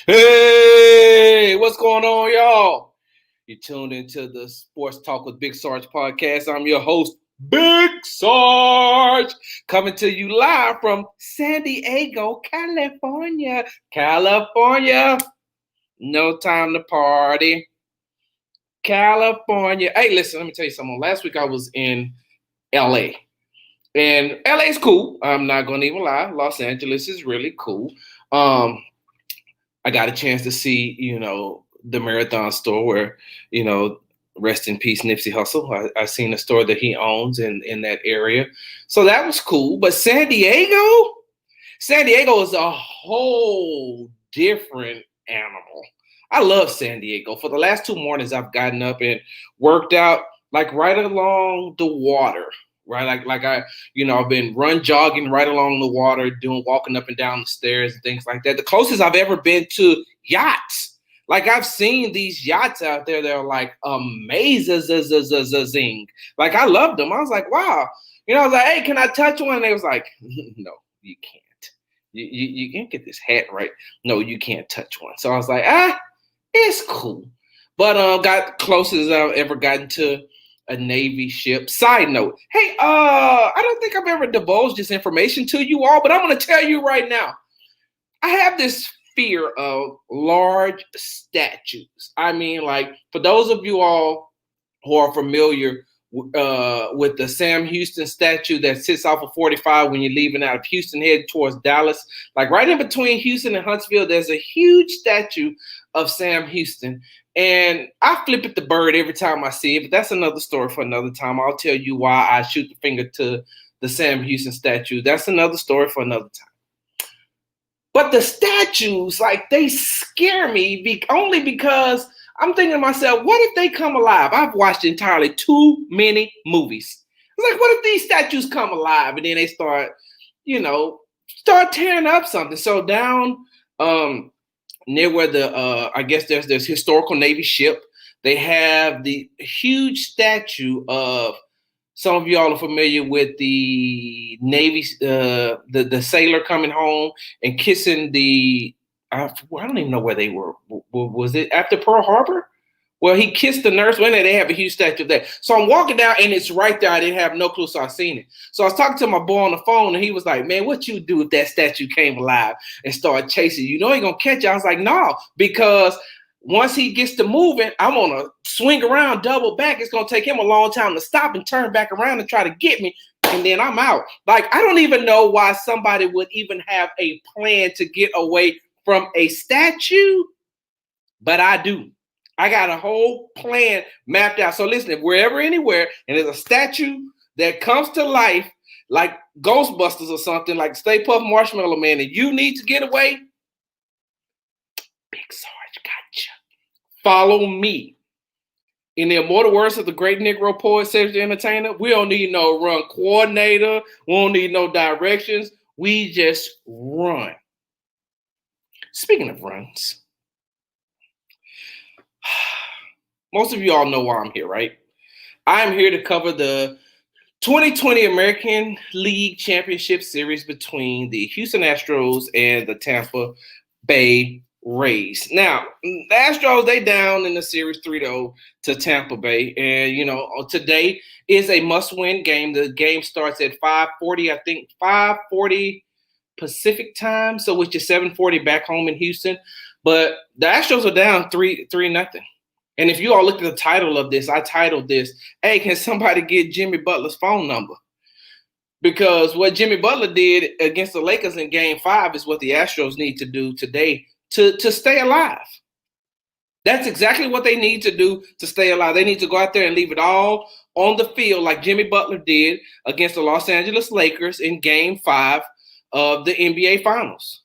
Hey, what's going on, y'all? You tuned into the Sports Talk with Big Sarge podcast. I'm your host, Big Sarge, coming to you live from San Diego, California. California, no time to party. California. Hey, listen, let me tell you something. Last week I was in LA. And LA is cool. I'm not gonna even lie. Los Angeles is really cool. I got a chance to see, the Marathon store where, rest in peace, Nipsey Hussle. I seen a store that he owns in that area. So that was cool. But San Diego is a whole different animal. I love San Diego. For the last 2 mornings, I've gotten up and worked out like right along the water. Right, I've been jogging right along the water, walking up and down the stairs and things like that. The closest I've ever been to yachts. Like I've seen these yachts out there that are like amazing. Like I loved them. I was like, wow. I was like, hey, can I touch one? And they was like, no, you can't. You can't get this hat right. No, you can't touch one. So I was like, it's cool. But got closest I've ever gotten to a Navy ship. Side note, hey, I don't think I've ever divulged this information to you all, but I'm going to tell you right now. I have this fear of large statues. I mean, like, for those of you all who are familiar with the Sam Houston statue that sits off of 45 when you're leaving out of Houston, headed towards Dallas, like right in between Houston and Huntsville, there's a huge statue of Sam Houston. And I flip at the bird every time I see it, but that's another story for another time. I'll tell you why I shoot the finger to the Sam Houston statue. That's another story for another time. But the statues, like, they scare me only because I'm thinking to myself, what if they come alive? I've watched entirely too many movies. It's like, what if these statues come alive and then they start tearing up something? So down near where I guess there's historical Navy ship, they have the huge statue of, some of y'all are familiar with the Navy, the sailor coming home and kissing I don't even know where they were. Was it after Pearl Harbor? Well, he kissed the nurse. When they have a huge statue of that. So I'm walking down and it's right there. I didn't have no clue, so I seen it. So I was talking to my boy on the phone and he was like, man, what you do if that statue came alive and started chasing you? You know he gonna catch you. I was like, no, because once he gets to moving, I'm gonna swing around, double back. It's gonna take him a long time to stop and turn back around and try to get me. And then I'm out. Like, I don't even know why somebody would even have a plan to get away from a statue, but I do. I got a whole plan mapped out. So listen, if we're ever anywhere and there's a statue that comes to life, like Ghostbusters or something, like Stay Puft Marshmallow Man, and you need to get away, Big Sarge gotcha. Follow me. In the immortal words of the great Negro poet, Cedric the Entertainer, we don't need no run coordinator. We don't need no directions. We just run. Speaking of runs, most of you all know why I'm here, right? I'm here to cover the 2020 American League Championship Series between the Houston Astros and the Tampa Bay Rays. Now, the Astros, they down in the series 3-0 to Tampa Bay. And, today is a must-win game. The game starts at 5:40, I think, 5:40 Pacific time, so which is 7:40 back home in Houston. But the Astros are down 3-0. And if you all look at the title of this, I titled this, hey, can somebody get Jimmy Butler's phone number? Because what Jimmy Butler did against the Lakers in Game 5 is what the Astros need to do today to stay alive. That's exactly what they need to do to stay alive. They need to go out there and leave it all on the field like Jimmy Butler did against the Los Angeles Lakers in Game 5 of the NBA Finals.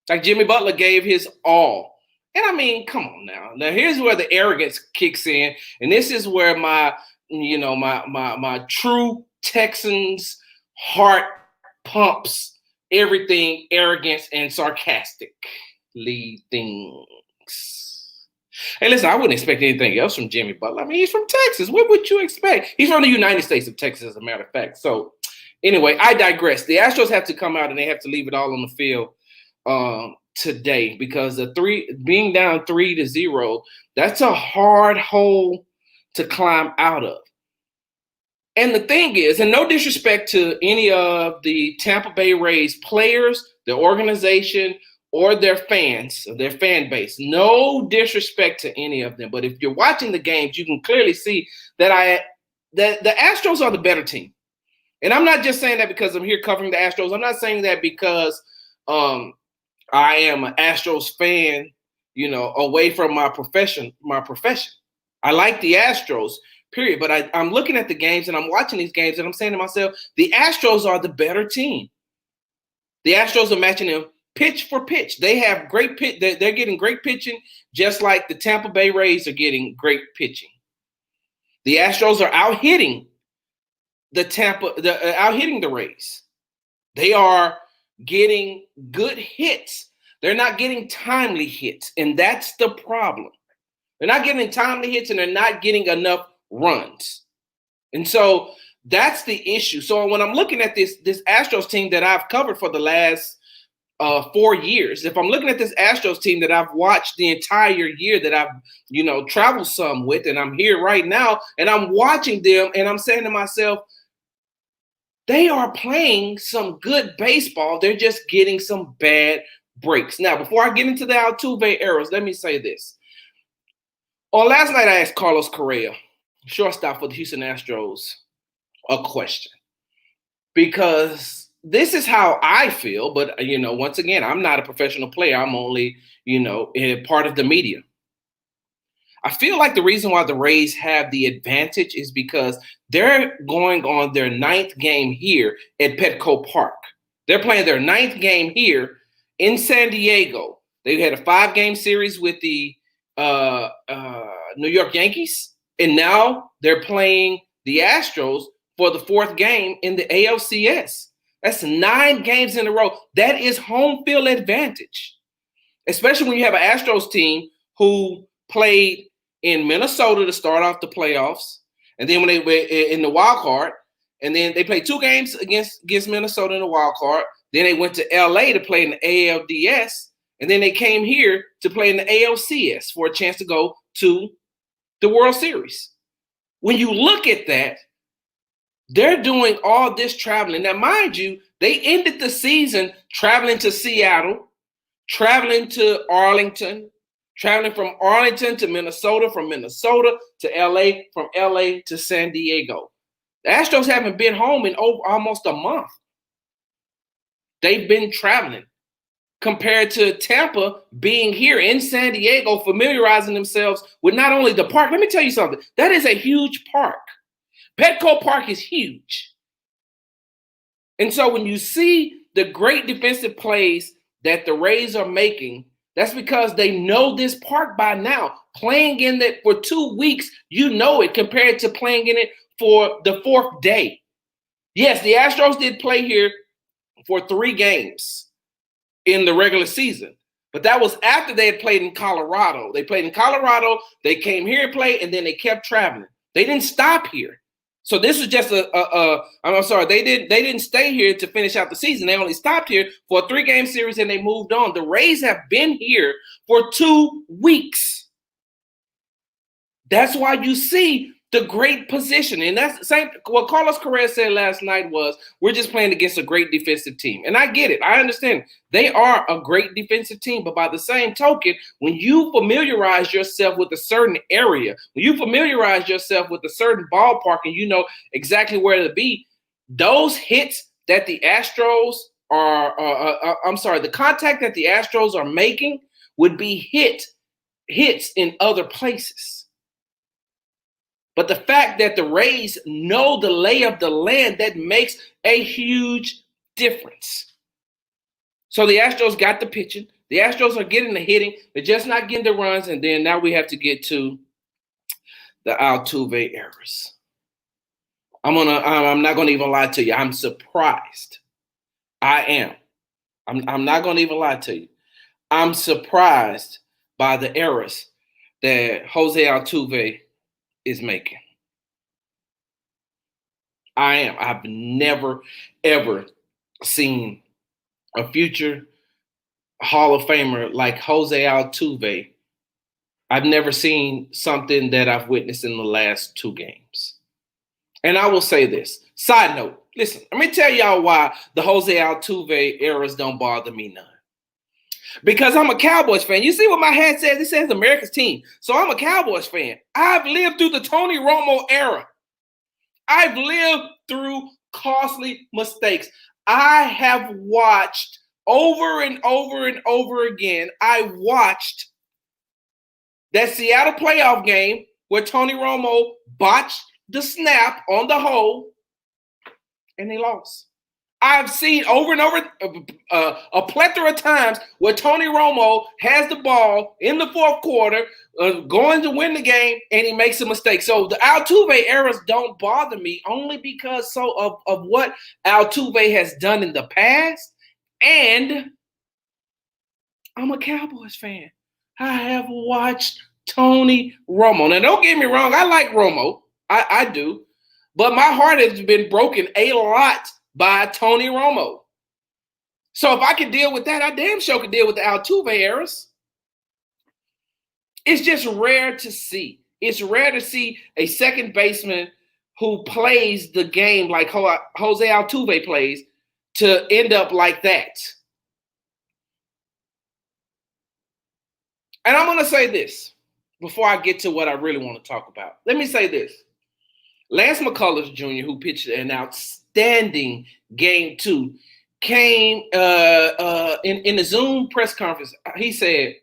Like Jimmy Butler gave his all. And I mean, come on now. Now here's where the arrogance kicks in, and this is where my true Texans heart pumps everything arrogance and sarcastically things. Hey, listen, I wouldn't expect anything else from Jimmy Butler. I mean, he's from Texas. What would you expect? He's from the United States of Texas, as a matter of fact. So anyway, I digress. The Astros have to come out and they have to leave it all on the field today because being down 3-0, that's a hard hole to climb out of. And the thing is, and no disrespect to any of the Tampa Bay Rays players, their organization, or their fans, or their fan base, no disrespect to any of them. But if you're watching the games, you can clearly see that the Astros are the better team. And I'm not just saying that because I'm here covering the Astros. I'm not saying that because I am an Astros fan, away from my profession. I like the Astros, period. But I'm looking at the games and I'm watching these games and I'm saying to myself, the Astros are the better team. The Astros are matching them pitch for pitch. They have great pitch. They're getting great pitching, just like the Tampa Bay Rays are getting great pitching. The Astros are out hitting the Rays. They are getting good hits. They're not getting timely hits, and that's the problem. They're not getting timely hits, and they're not getting enough runs. And so that's the issue. So when I'm looking at this Astros team that I've covered for the last 4 years, if I'm looking at this Astros team that I've watched the entire year, that I've traveled some with, and I'm here right now, and I'm watching them, and I'm saying to myself, they are playing some good baseball. They're just getting some bad breaks. Now, before I get into the Altuve errors, let me say this. Last night, I asked Carlos Correa, shortstop for the Houston Astros, a question. Because this is how I feel, but, once again, I'm not a professional player. I'm only, part of the media. I feel like the reason why the Rays have the advantage is because they're going on their 9th game here at Petco Park. They're playing their 9th game here in San Diego. They had a 5-game series with the New York Yankees, and now they're playing the Astros for the 4th game in the ALCS. That's 9 games in a row. That is home field advantage, especially when you have an Astros team who played in Minnesota to start off the playoffs, and then when they were in the wild card, and then they played 2 games against Minnesota in the wild card. Then they went to LA to play in the ALDS, and then they came here to play in the ALCS for a chance to go to the World Series. When you look at that, they're doing all this traveling. Now, mind you, they ended the season traveling to Seattle, traveling to Arlington, traveling from Arlington to Minnesota, from Minnesota to LA, from LA to San Diego. The Astros haven't been home in almost a month. They've been traveling compared to Tampa being here in San Diego, familiarizing themselves with not only the park. Let me tell you something. That is a huge park. Petco Park is huge. And so when you see the great defensive plays that the Rays are making, that's because they know this park by now. Playing in it for 2 weeks, you know it, compared to playing in it for the 4th day. Yes, the Astros did play here for 3 games in the regular season, but that was after they had played in Colorado. They played in Colorado, they came here and played, and then they kept traveling. They didn't stop here. So this is just I'm sorry, they didn't stay here to finish out the season. They only stopped here for a 3-game series and they moved on. The Rays have been here for 2 weeks. That's why you see the great position. And that's the same. What Carlos Correa said last night was, we're just playing against a great defensive team. And I get it. I understand. They are a great defensive team. But by the same token, when you familiarize yourself with a certain area, when you familiarize yourself with a certain ballpark and you know exactly where to be, those hits that the Astros the contact that the Astros are making would be hits in other places. But the fact that the Rays know the lay of the land, that makes a huge difference. So the Astros got the pitching. The Astros are getting the hitting. They're just not getting the runs. And then now we have to get to the Altuve errors. I'm not gonna even lie to you. I'm surprised. I am. I'm not gonna even lie to you. I'm surprised by the errors that Jose Altuve is making. I am. I've never, ever seen a future Hall of Famer like Jose Altuve, I've never seen something that I've witnessed in the last 2 games. And I will say this. Side note, listen, let me tell y'all why the Jose Altuve eras don't bother me none. Because I'm a Cowboys fan. You see what my hat says? It says America's team. So I'm a Cowboys fan. I've lived through the Tony Romo era. I've lived through costly mistakes. I have watched over and over and over again. I watched that Seattle playoff game where Tony Romo botched the snap on the hole and they lost. I've seen over and over a plethora of times where Tony Romo has the ball in the 4th quarter, going to win the game, and he makes a mistake. So the Altuve errors don't bother me only because of what Altuve has done in the past, and I'm a Cowboys fan. I have watched Tony Romo. Now, don't get me wrong. I like Romo. I do. But my heart has been broken a lot by Tony Romo. So if I can deal with that, I damn sure can deal with the Altuve errors. It's just rare to see. It's rare to see a second baseman who plays the game like Jose Altuve plays to end up like that. And I'm going to say this before I get to what I really want to talk about. Let me say this. Lance McCullers Jr., who pitched an outstanding game 2, came in the Zoom press conference. He said,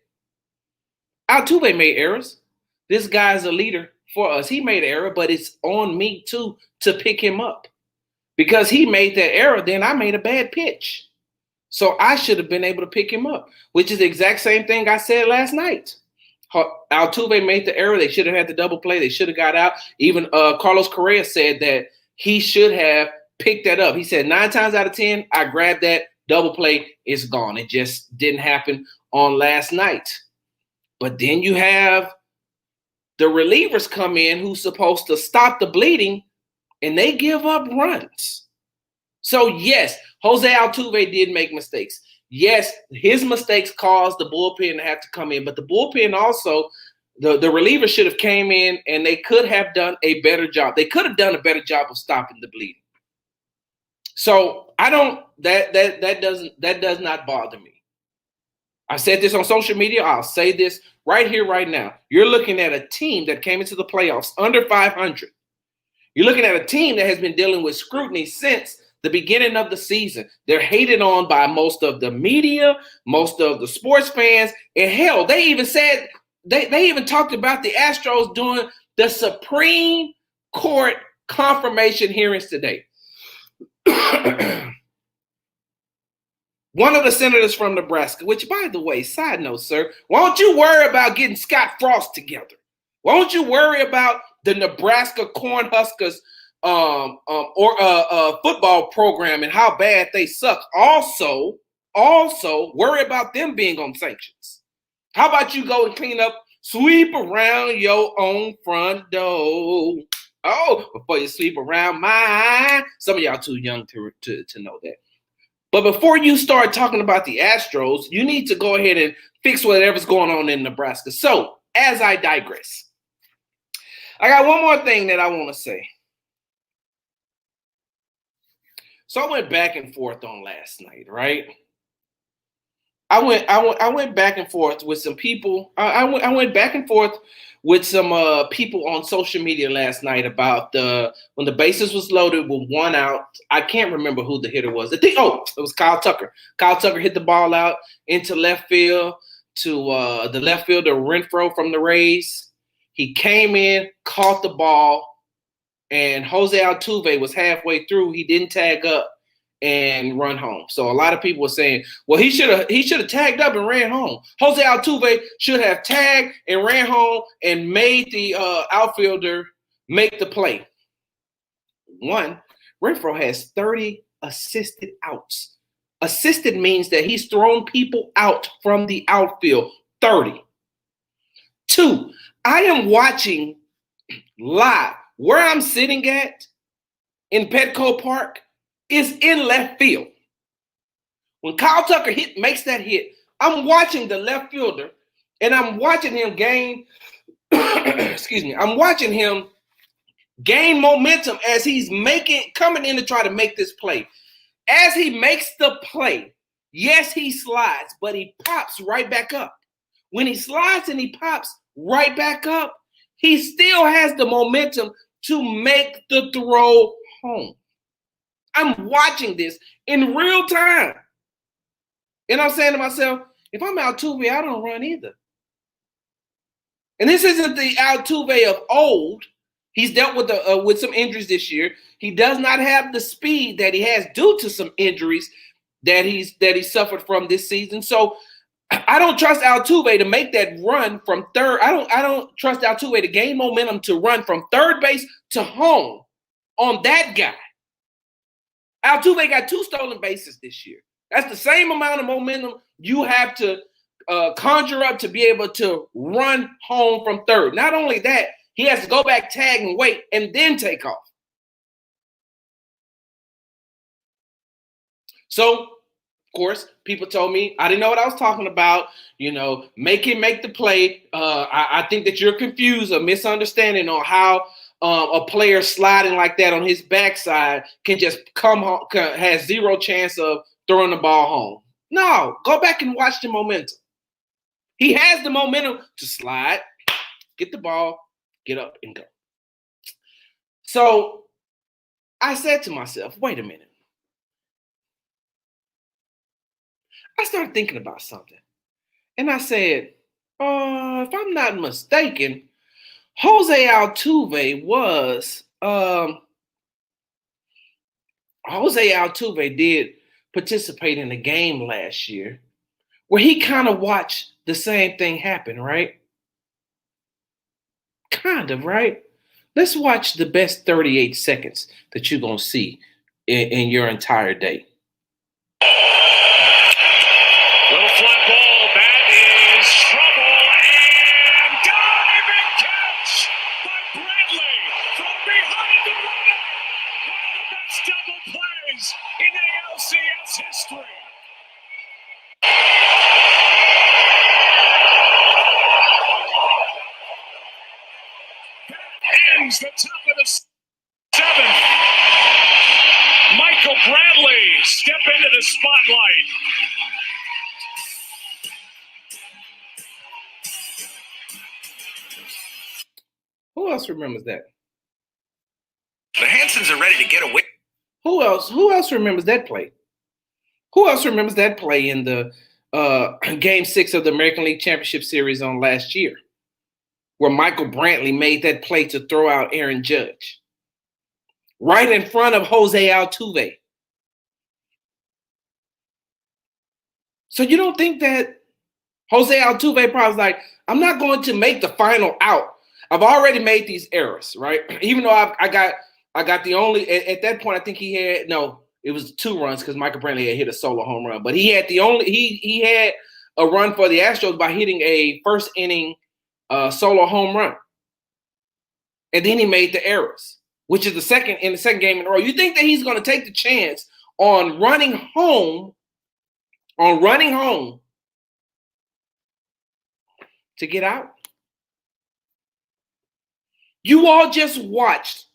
Altuve made errors. This guy's a leader for us. He made an error, but it's on me too to pick him up. Because he made that error, then I made a bad pitch. So I should have been able to pick him up, which is the exact same thing I said last night. Altuve made the error. They should have had the double play. They should have got out. Even Carlos Correa said that he should have picked that up. He said 9 times out of 10, I grabbed that double play. It's gone. It just didn't happen on last night. But then you have the relievers come in who's supposed to stop the bleeding, and they give up runs. So, yes, Jose Altuve did make mistakes. Yes, his mistakes caused the bullpen to have to come in, but the bullpen also, the relievers should have came in and they could have done a better job. They could have done a better job of stopping the bleeding. So that does not bother me. I said this on social media. I'll say this right here, right now. You're looking at a team that came into the playoffs under 500. You're looking at a team that has been dealing with scrutiny since the beginning of the season. They're hated on by most of the media, most of the sports fans, and hell, they even said they even talked about the Astros doing the Supreme Court confirmation hearings today. One of the senators from Nebraska, which, by the way, side note, sir, why don't you worry about getting Scott Frost together? Why don't you worry about the Nebraska Cornhuskers football program and how bad they suck? Also worry about them being on sanctions. How about you go and clean up, sweep around your own front door? Oh, before you sweep around mine. Some of y'all too young to know that. But before you start talking about the Astros, you need to go ahead and fix whatever's going on in Nebraska. So, as I digress, I got one more thing that I want to say. So I went back and forth on last night, right? I went back and forth with some people. I went back and forth with some people on social media last night about when the bases was loaded with 1 out. I can't remember who the hitter was. It was Kyle Tucker. Kyle Tucker hit the ball out into left field to the left fielder Renfroe from the Rays. He came in, caught the ball, and Jose Altuve was halfway through. He didn't tag up and run home. So a lot of people were saying, well, he should have tagged up and ran home. Jose Altuve should have tagged and ran home and made the outfielder make the play. One, Renfroe has 30 assisted outs. Assisted means that he's thrown people out from the outfield. 30. 2, I am watching live. Where I'm sitting at in Petco Park is in left field. When Kyle Tucker makes that hit, I'm watching the left fielder, and I'm watching him gain, excuse me, I'm watching him gain momentum as he's coming in to try to make this play. As he makes the play, yes, he slides, but he pops right back up. When he slides and he pops right back up, he still has the momentum to make the throw home. I'm watching this in real time. And I'm saying to myself, if I'm Altuve, I don't run either. And this isn't the Altuve of old. He's dealt with some injuries this year. He does not have the speed that he has due to some injuries that he suffered from this season. So I don't trust Altuve to make that run from third. I don't trust Altuve to gain momentum to run from third base to home on that guy. Altuve got 2 stolen bases this year. That's the same amount of momentum you have to conjure up to be able to run home from third. Not only that, he has to go back, tag, and wait, and then take off. So, of course, people told me I didn't know what I was talking about. Make the play. I think that you're confused or misunderstanding on how a player sliding like that on his backside can just come home, has zero chance of throwing the ball home. No, go back and watch the momentum. He has the momentum to slide, get the ball, get up, and go. So I said to myself, wait a minute. I started thinking about something. And I said, if I'm not mistaken, Jose Altuve did participate in a game last year where he kind of watched the same thing happen, right? Kind of, right? Let's watch the best 38 seconds that you're going to see in your entire day. Little fly ball, that is trouble, and diving catch by Bradley from behind the runner. One of the best double plays in ALCS history. That ends the top of the 7th. Michael Bradley step into the spotlight. Who else remembers that? The Hansons are ready to get away. Who else remembers that play? Who else remembers that play in the Game 6 of the American League Championship Series on last year, where Michael Brantley made that play to throw out Aaron Judge right in front of Jose Altuve? So you don't think that Jose Altuve probably was like, I'm not going to make the final out. I've already made these errors, right? Even though I got the only at that point, I think he had it was 2 runs because Michael Brantley had hit a solo home run, but he had he had a run for the Astros by hitting a first inning solo home run, and then he made the errors, which is the second game in a row. You think that he's going to take the chance on running home to get out? You all just watched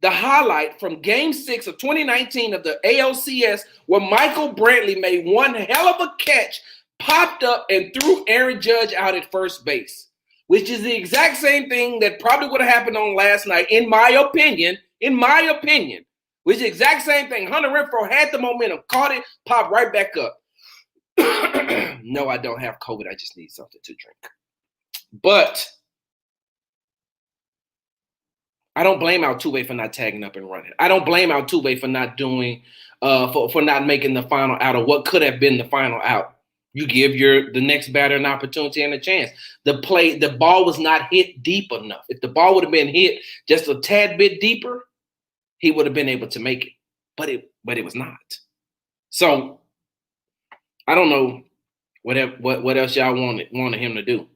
the highlight from Game 6 of 2019 of the ALCS where Michael Brantley made one hell of a catch, popped up, and threw Aaron Judge out at first base, which is the exact same thing that probably would have happened on last night, in my opinion, which is the exact same thing. Hunter Renfroe had the momentum, caught it, popped right back up. No, I don't have COVID. I just need something to drink. But I don't blame Altuve for not tagging up and running. I don't blame Altuve for not doing, for not making the final out of what could have been the final out. You give the next batter an opportunity and a chance. The ball was not hit deep enough. If the ball would have been hit just a tad bit deeper, he would have been able to make it. But it was not. So I don't know what else y'all wanted him to do.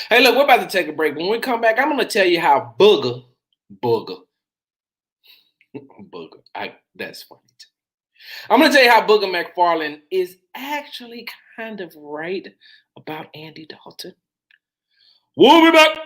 Hey, look, we're about to take a break. When we come back, I'm going to tell you how Booger. That's funny too. I'm going to tell you how Booger McFarland is actually kind of right about Andy Dalton. We'll be back.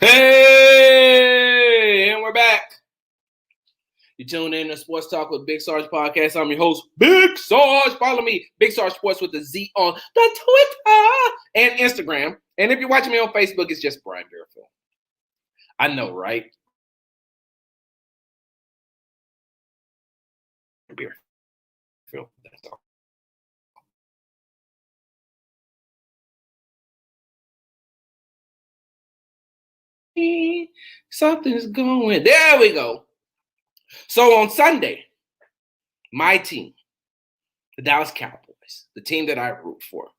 Hey, and we're back. You tune in to Sports Talk with Big Sarge Podcast. I'm your host, Big Sarge. Follow me, Big Sarge Sports with the Z on the Twitter and Instagram. And if you're watching me on Facebook, it's just Brian Beerfield. I know, right? Beerfield. That's all. Something's going. There we go. So on Sunday, my team, the Dallas Cowboys, the team that I root for,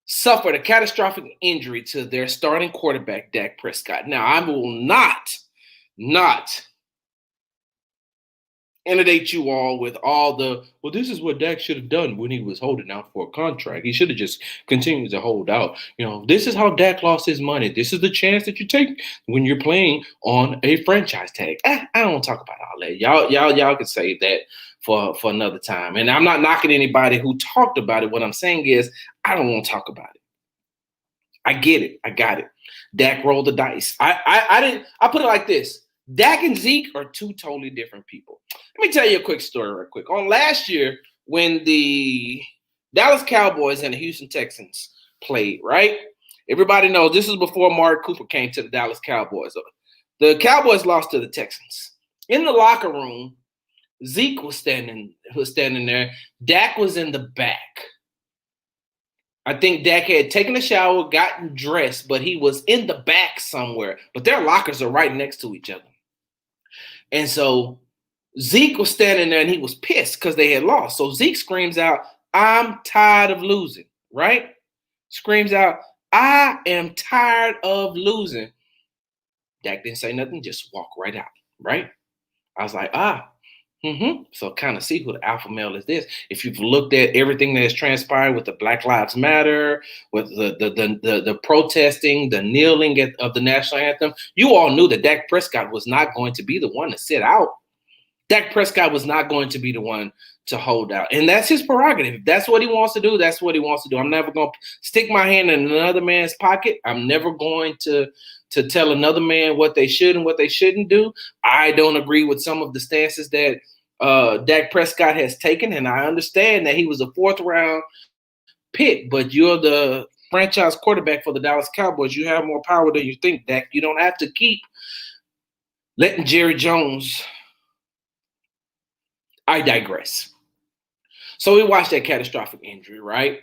suffered a catastrophic injury to their starting quarterback, Dak Prescott. Now, I will not inundate you all with all the, well, this is what Dak should have done when he was holding out for a contract. He should have just continued to hold out. You know, this is how Dak lost his money. This is the chance that you take when you're playing on a franchise tag. I don't want to talk about all that. Y'all can save that for another time. And I'm not knocking anybody who talked about it. What I'm saying is I don't want to talk about it. I get it. I got it. Dak rolled the dice. I put it like this. Dak and Zeke are two totally different people. Let me tell you a quick story real quick. On last year, when the Dallas Cowboys and the Houston Texans played, right? Everybody knows this is before Amari Cooper came to the Dallas Cowboys. The Cowboys lost to the Texans. In the locker room, Zeke was standing there. Dak was in the back. I think Dak had taken a shower, gotten dressed, but he was in the back somewhere. But their lockers are right next to each other. And so Zeke was standing there and he was pissed because they had lost. So Zeke screams out, "I'm tired of losing," right? Screams out, "I am tired of losing." Dak didn't say nothing, just walk right out, right? I was like, So kind of see who the alpha male is this. If you've looked at everything that has transpired with the Black Lives Matter, with the protesting, the kneeling of the national anthem, you all knew that Dak Prescott was not going to be the one to sit out. Dak Prescott was not going to be the one to hold out. And that's his prerogative. If that's what he wants to do, that's what he wants to do. I'm never going to stick my hand in another man's pocket. I'm never going to tell another man what they should and what they shouldn't do. I don't agree with some of the stances that Dak Prescott has taken, and I understand that he was a fourth-round pick, but you're the franchise quarterback for the Dallas Cowboys. You have more power than you think, Dak. You don't have to keep letting Jerry Jones. I digress. So we watched that catastrophic injury, right?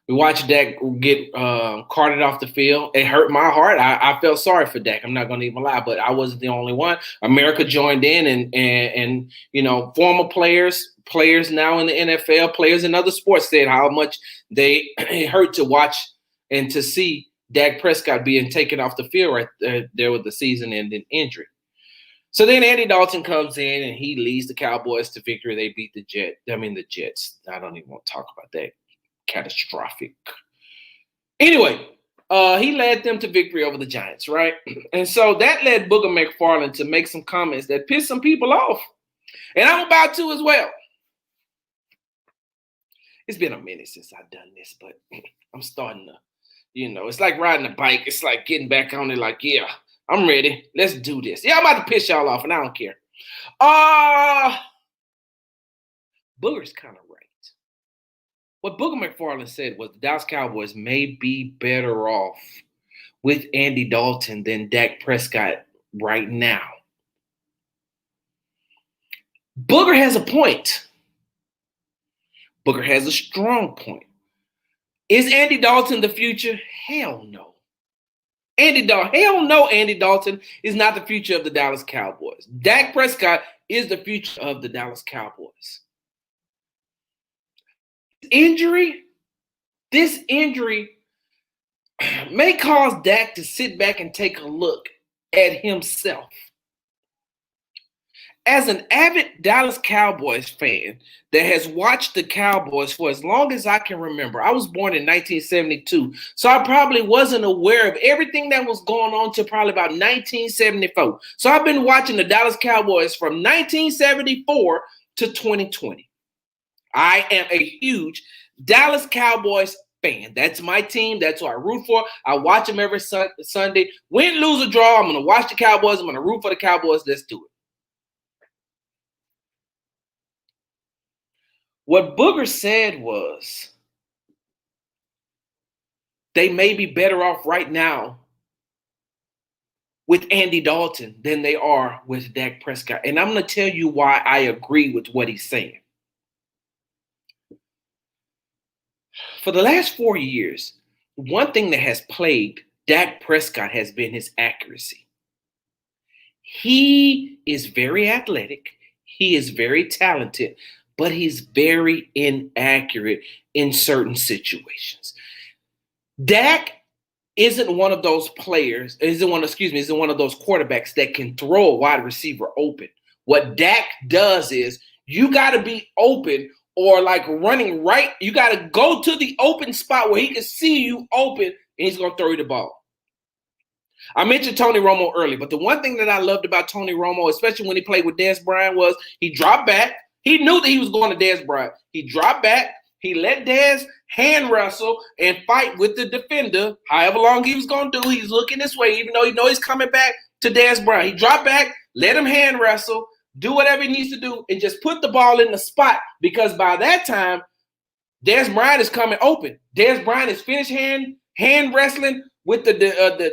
We watched Dak get carted off the field. It hurt my heart. I felt sorry for Dak. I'm not going to even lie, but I wasn't the only one. America joined in, and you know, former players now in the NFL, players in other sports said how much it hurt to watch and to see Dak Prescott being taken off the field right there with the season-ending injury. So then Andy Dalton comes in and he leads the Cowboys to victory. They beat the Jets. I don't even want to talk about that. Catastrophic. Anyway, he led them to victory over the Giants, right? And so that led Booger McFarland to make some comments that pissed some people off. And I'm about to as well. It's been a minute since I've done this, but I'm starting to, it's like riding a bike. It's like getting back on it like, yeah, I'm ready. Let's do this. Yeah, I'm about to piss y'all off, and I don't care. Booger's kind of right. What Booger McFarland said was the Dallas Cowboys may be better off with Andy Dalton than Dak Prescott right now. Booger has a point. Booger has a strong point. Is Andy Dalton the future? Hell no. Andy Dalton is not the future of the Dallas Cowboys. Dak Prescott is the future of the Dallas Cowboys. injury may cause Dak to sit back and take a look at himself. As an avid Dallas Cowboys fan that has watched the Cowboys for as long as I can remember, I was born in 1972, so I probably wasn't aware of everything that was going on till probably about 1974. So I've been watching the Dallas Cowboys from 1974 to 2020. I am a huge Dallas Cowboys fan. That's my team. That's who I root for. I watch them every Sunday. Win, lose, or draw, I'm going to watch the Cowboys. I'm going to root for the Cowboys. Let's do it. What Booger said was they may be better off right now with Andy Dalton than they are with Dak Prescott. And I'm going to tell you why I agree with what he's saying. For the last 4 years, one thing that has plagued Dak Prescott has been his accuracy. He is very athletic. He is very talented, but he's very inaccurate in certain situations. Dak isn't one of those players, isn't one of those quarterbacks that can throw a wide receiver open. What Dak does is you got to be open or like running right. You got to go to the open spot where he can see you open and he's going to throw you the ball. I mentioned Tony Romo early, but the one thing that I loved about Tony Romo, especially when he played with Dez Bryant, was he dropped back. He knew that he was going to Dez Bryant. He dropped back. He let Dez hand wrestle and fight with the defender. However long he was going to do, he's looking this way, even though he knows he's coming back to Dez Bryant. He dropped back, let him hand wrestle, do whatever he needs to do, and just put the ball in the spot. Because by that time, Dez Bryant is coming open. Dez Bryant is finished hand wrestling with the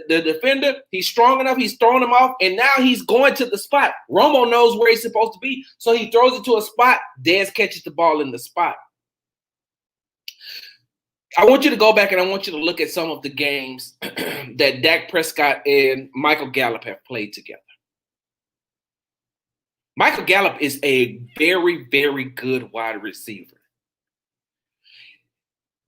defender. He's strong enough. He's throwing him off, and now he's going to the spot. Romo knows where he's supposed to be, so he throws it to a spot. Dez catches the ball in the spot. I want you to go back and I want you to look at some of the games that Dak Prescott and Michael Gallup have played together. Michael Gallup is a very, very good wide receiver.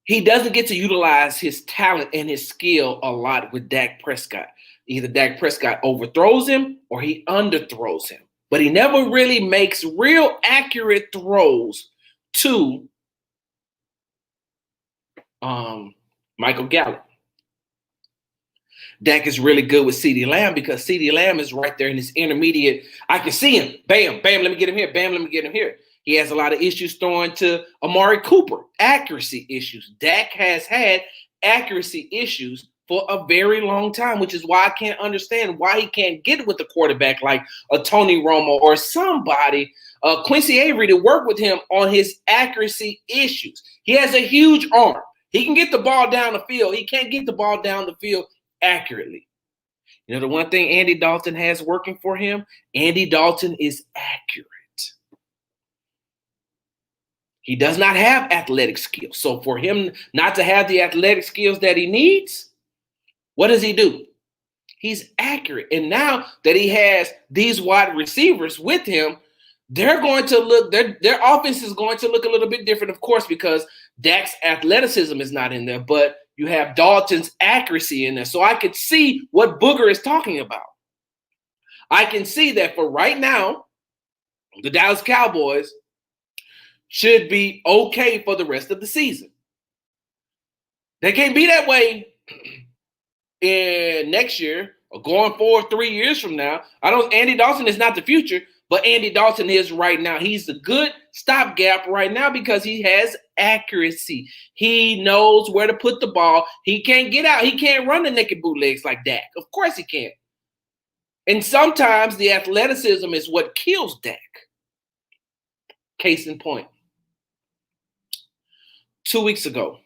He doesn't get to utilize his talent and his skill a lot with Dak Prescott. Either Dak Prescott overthrows him or he underthrows him. But he never really makes real accurate throws to Michael Gallup. Dak is really good with CeeDee Lamb because CeeDee Lamb is right there in this intermediate. I can see him. Bam, bam, let me get him here. Bam, let me get him here. He has a lot of issues throwing to Amari Cooper. Accuracy issues. Dak has had accuracy issues for a very long time, which is why I can't understand why he can't get with a quarterback like a Tony Romo or somebody, Quincy Avery, to work with him on his accuracy issues. He has a huge arm. He can get the ball down the field. He can't get the ball down the field accurately. You know, the one thing Andy Dalton has working for him, Andy Dalton is accurate. He does not have athletic skills. So for him not to have the athletic skills that he needs, what does he do? He's accurate. And now that he has these wide receivers with him, they're going to look, their offense is going to look a little bit different, of course, because Dak's athleticism is not in there, but you have Dalton's accuracy in there. So I could see what Booger is talking about. I can see that for right now, the Dallas Cowboys should be okay for the rest of the season. They can't be that way in next year or going forward 3 years from now. Andy Dalton is not the future, but Andy Dalton is right now. He's a good stopgap right now because he has accuracy. He knows where to put the ball. He can't get out. He can't run the naked bootlegs like Dak. Of course he can't. And sometimes the athleticism is what kills Dak. Case in point. 2 weeks ago,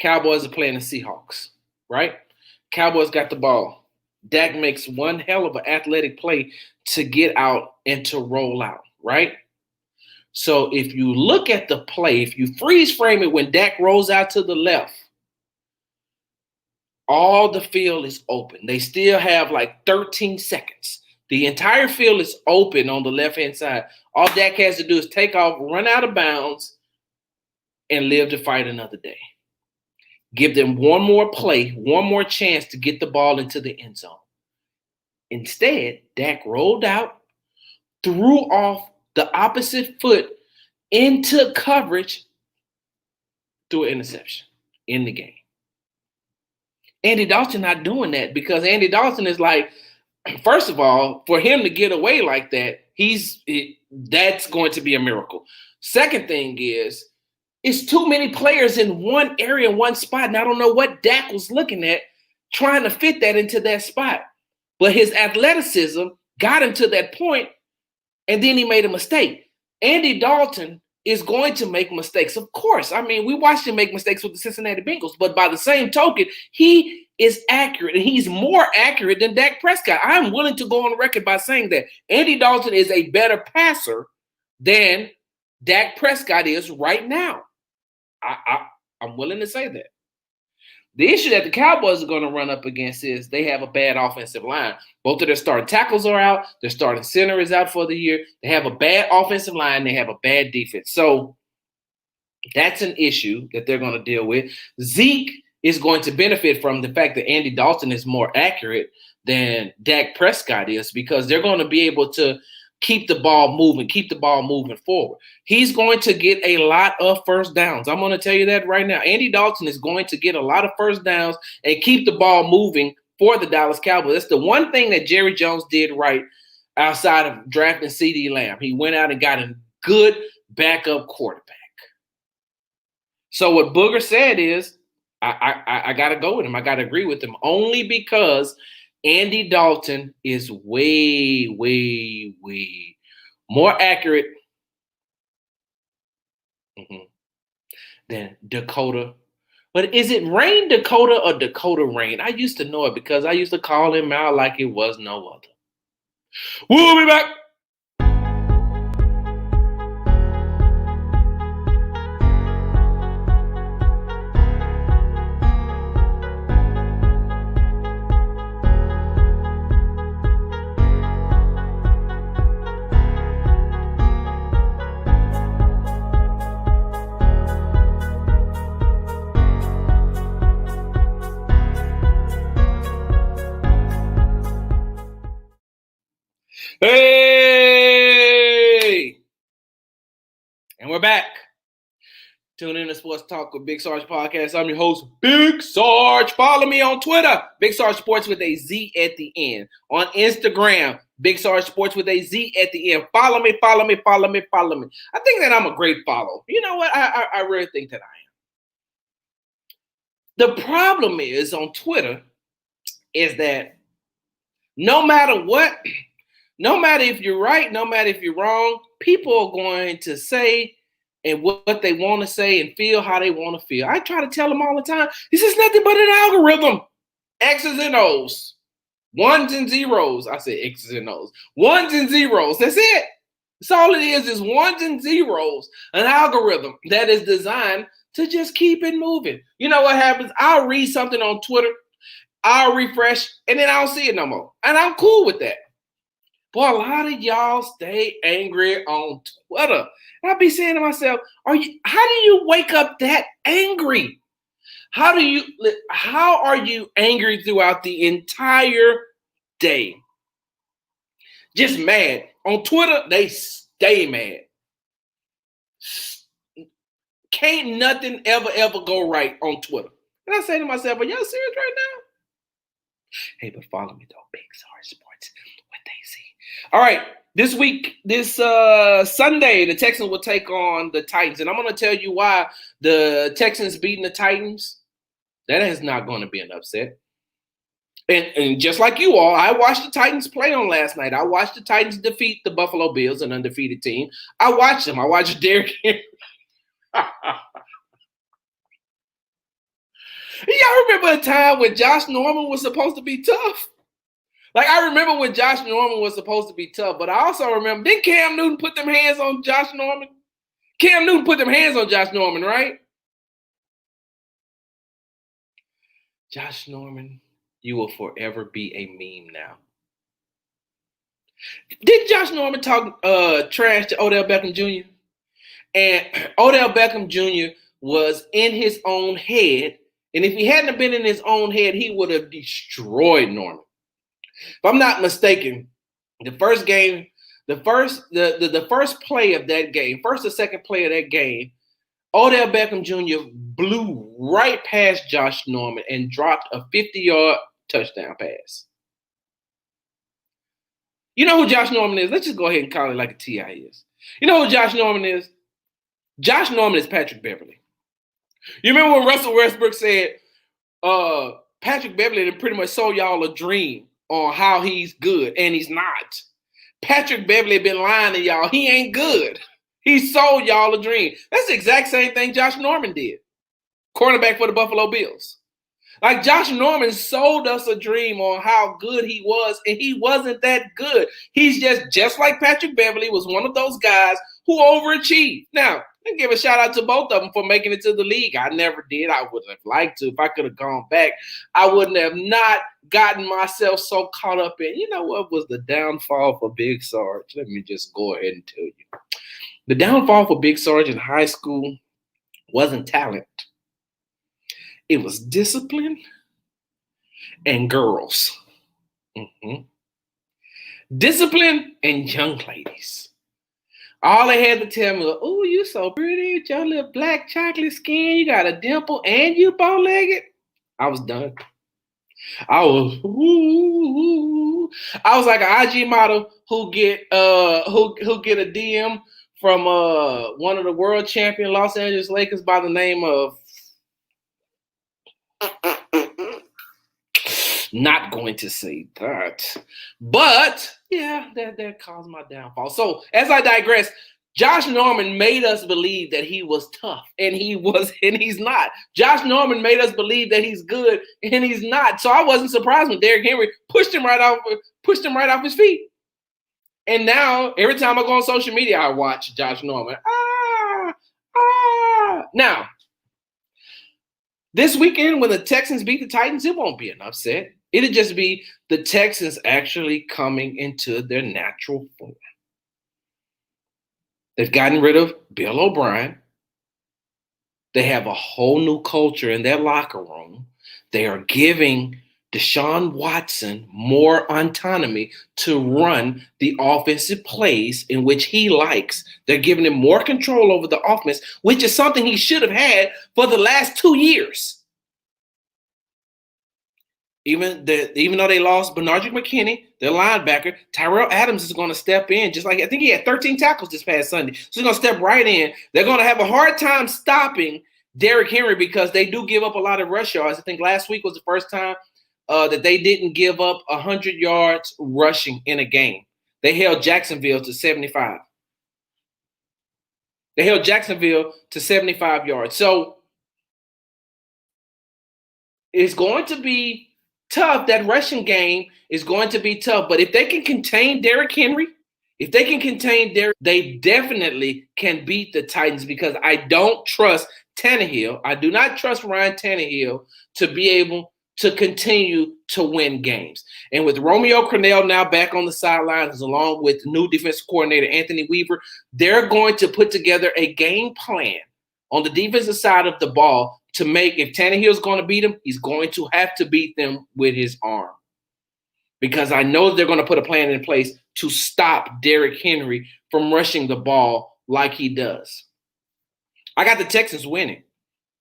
Cowboys are playing the Seahawks, right? Cowboys got the ball. Dak makes one hell of an athletic play to get out and to roll out, right? So if you look at the play, if you freeze frame it when Dak rolls out to the left, all the field is open. They still have like 13 seconds. The entire field is open on the left-hand side. All Dak has to do is take off, run out of bounds, and live to fight another day. Give them one more play, one more chance to get the ball into the end zone. Instead, Dak rolled out, threw off the opposite foot into coverage, threw an interception in the game. Andy Dalton not doing that because Andy Dalton is like, first of all, for him to get away like that, that's going to be a miracle. Second thing is, it's too many players in one area, one spot, and I don't know what Dak was looking at trying to fit that into that spot. But his athleticism got him to that point, and then he made a mistake. Andy Dalton is going to make mistakes, of course. I mean, we watched him make mistakes with the Cincinnati Bengals, but by the same token, he is accurate, and he's more accurate than Dak Prescott. I'm willing to go on record by saying that Andy Dalton is a better passer than Dak Prescott is right now. I'm willing to say that. The issue that the Cowboys are going to run up against is they have a bad offensive line. Both of their starting tackles are out. Their starting center is out for the year. They have a bad offensive line. They have a bad defense. So that's an issue that they're going to deal with. Zeke is going to benefit from the fact that Andy Dalton is more accurate than Dak Prescott is because they're going to be able to keep the ball moving forward. He's going to get a lot of first downs. I'm going to tell you that right now. Andy Dalton is going to get a lot of first downs and keep the ball moving for the Dallas Cowboys. That's the one thing that Jerry Jones did right outside of drafting CeeDee Lamb. He went out and got a good backup quarterback. So what Booger said is, I got to go with him. I got to agree with him only because Andy Dalton is way, way, way more accurate than Dakota. But is it Rain Dakota or Dakota Rain? I used to know it because I used to call him out like it was no other. We'll be back. Hey! And we're back. Tune in to Sports Talk with Big Sarge Podcast. I'm your host, Big Sarge. Follow me on Twitter, Big Sarge Sports with a Z at the end. On Instagram, Big Sarge Sports with a Z at the end. Follow me. I think that I'm a great follow. You know what? I really think that I am. The problem is on Twitter is that no matter what, no matter if you're right, no matter if you're wrong, people are going to say and what they want to say and feel how they want to feel. I try to tell them all the time, this is nothing but an algorithm. X's and O's. Ones and zeros. I said X's and O's. Ones and zeros. That's it. That's all it is ones and zeros. An algorithm that is designed to just keep it moving. You know what happens? I'll read something on Twitter. I'll refresh, and then I don't see it no more. And I'm cool with that. Boy, a lot of y'all stay angry on Twitter. And I'll be saying to myself, how do you wake up that angry? How are you angry throughout the entire day? Just mad. On Twitter, they stay mad. Can't nothing ever go right on Twitter. And I say to myself, are y'all serious right now? Hey, but follow me though, Big Sarge Sports with AC. All right, this Sunday, the Texans will take on the Titans, and I'm going to tell you why the Texans beating the Titans. That is not going to be an upset. And just like you all, I watched the Titans play on last night. I watched the Titans defeat the Buffalo Bills, an undefeated team. I watched them. I watched Derrick Henry. Y'all remember a time when Josh Norman was supposed to be tough? Like, I remember when Josh Norman was supposed to be tough, but I also remember, didn't Cam Newton put them hands on Josh Norman? Cam Newton put them hands on Josh Norman, right? Josh Norman, you will forever be a meme now. Did Josh Norman talk trash to Odell Beckham Jr.? And Odell Beckham Jr. was in his own head. And if he hadn't been in his own head, he would have destroyed Norman. If I'm not mistaken, the first game, the first play of that game, first or second play of that game, Odell Beckham Jr. blew right past Josh Norman and dropped a 50-yard touchdown pass. You know who Josh Norman is? Let's just go ahead and call it like a T.I. is. You know who Josh Norman is? Josh Norman is Patrick Beverley. You remember when Russell Westbrook said, Patrick Beverley pretty much sold y'all a dream on how he's good, and he's not. Patrick Beverley been lying to y'all. He ain't good. He sold y'all a dream. That's the exact same thing Josh Norman did. Cornerback for the Buffalo Bills. Like Josh Norman sold us a dream on how good he was, and he wasn't that good. He's just like Patrick Beverley was one of those guys who overachieved. Now, I give a shout out to both of them for making it to the league. I never did. I would have liked to. If I could have gone back, I wouldn't have not gotten myself so caught up in, you know what was the downfall for Big Sarge? Let me just go ahead and tell you. The downfall for Big Sarge in high school wasn't talent. It was discipline and girls. Discipline and young ladies. All they had to tell me was, oh, you so pretty with your little black chocolate skin. You got a dimple and you bow-legged. I was done. I was like an IG model who get a DM from one of the world champion Los Angeles Lakers by the name of not going to say that. But yeah, that caused my downfall. So as I digress, Josh Norman made us believe that he was tough, and he's not. Josh Norman made us believe that he's good, and he's not. So I wasn't surprised when Derrick Henry pushed him right off his feet. And now every time I go on social media, I watch Josh Norman. Now, this weekend when the Texans beat the Titans, it won't be an upset. It'll just be the Texans actually coming into their natural form. They've gotten rid of Bill O'Brien. They have a whole new culture in their locker room. They are giving Deshaun Watson more autonomy to run the offensive plays in which he likes. They're giving him more control over the offense, which is something he should have had for the last 2 years. Even though they lost Benardrick McKinney, their linebacker, Tyrell Adams is going to step in. Just like I think he had 13 tackles this past Sunday. So he's going to step right in. They're going to have a hard time stopping Derrick Henry because they do give up a lot of rush yards. I think last week was the first time that they didn't give up 100 yards rushing in a game. They held Jacksonville to 75. They held Jacksonville to 75 yards. So it's going to be tough. That rushing game is going to be tough. But if they can contain Derrick Henry, they definitely can beat the Titans because I don't trust Tannehill. I do not trust Ryan Tannehill to be able to continue to win games. And with Romeo Crennel now back on the sidelines, along with new defensive coordinator Anthony Weaver, they're going to put together a game plan on the defensive side of the ball to make, if Tannehill's going to beat him, he's going to have to beat them with his arm. Because I know they're going to put a plan in place to stop Derrick Henry from rushing the ball like he does. I got the Texans winning.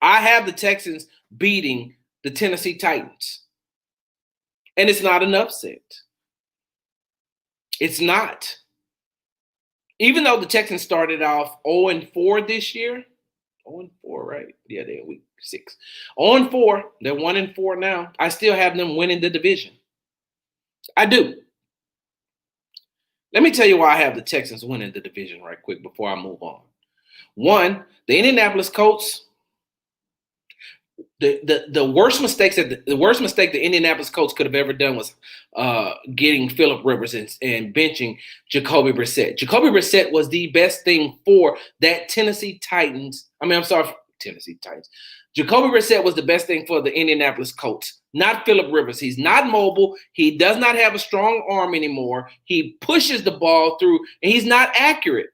I have the Texans beating the Tennessee Titans. And it's not an upset. It's not. Even though the Texans started off 0-4 this year, 0-4, right? Yeah, they're week 6. 0-4, they're 1-4 now. I still have them winning the division. I do. Let me tell you why I have the Texans winning the division right quick before I move on. One, the Indianapolis Colts. The worst mistake the Indianapolis Colts could have ever done was getting Phillip Rivers and benching Jacoby Brissett. Jacoby Brissett was the best thing for that Tennessee Titans. Jacoby Brissett was the best thing for the Indianapolis Colts, not Phillip Rivers. He's not mobile. He does not have a strong arm anymore. He pushes the ball through, and he's not accurate.